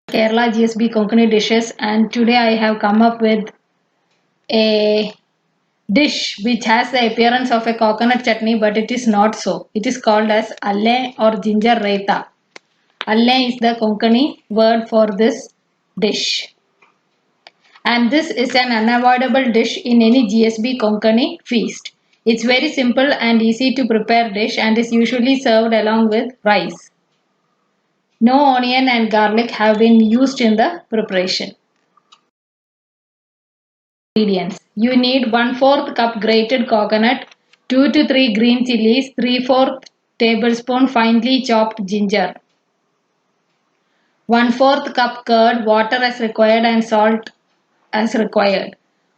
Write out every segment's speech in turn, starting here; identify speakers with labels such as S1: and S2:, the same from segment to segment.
S1: Kerala GSB Konkani dishes, and today I have come up with a dish which has the appearance of a coconut chutney, but it is not so. It is called as Allein or ginger raita. Allein is the Konkani word for this dish, and this is an unavoidable dish in any GSB Konkani feast. It's very simple and easy to prepare dish and is usually served along with rice. No onion and garlic have been used in the preparation. Ingredients. You need 1/4 cup grated coconut, 2 to 3 green chilies, 3/4 tablespoon finely chopped ginger, 1/4 cup curd, water as required and salt as required.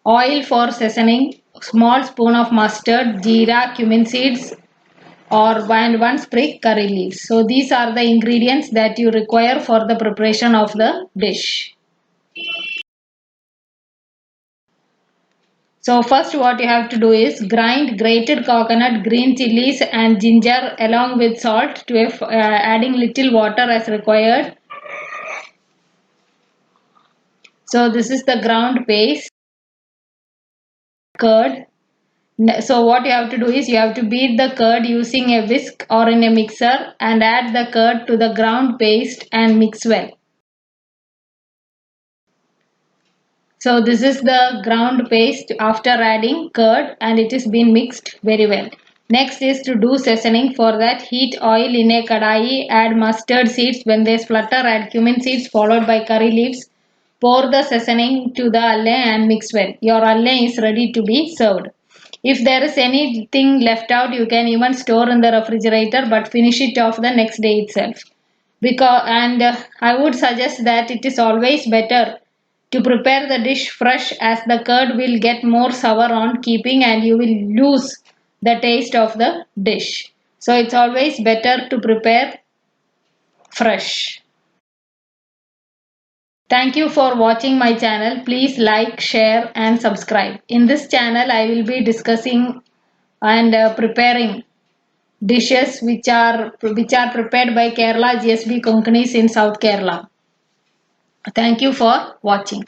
S1: Oil for seasoning, small spoon of mustard, jeera, cumin seeds, or one sprig curry leaves. So these are the ingredients that you require for the preparation of the dish. So first what you have to do is grind grated coconut, green chilies and ginger along with salt to adding little water as required. So this is the ground paste. Curd. So what you have to do is you have to beat the curd using a whisk or in a mixer and add the curd to the ground paste and mix well. So this is the ground paste after adding curd and it is been mixed very well. Next is to do seasoning. For that, heat oil in a kadai, add mustard seeds. When they splutter, add cumin seeds followed by curry leaves. Pour the seasoning to the Allein and mix well. Your Allein is ready to be served. If there is anything left out, you can even store in the refrigerator but finish it off the next day itself. I would suggest that it is always better to prepare the dish fresh, as the curd will get more sour on keeping and you will lose the taste of the dish. So it's always better to prepare fresh. Thank you for watching my channel. Please like, share and subscribe. In this channel I will be discussing and preparing dishes which are prepared by Kerala GSB Konkanis in South Kerala. Thank you for watching.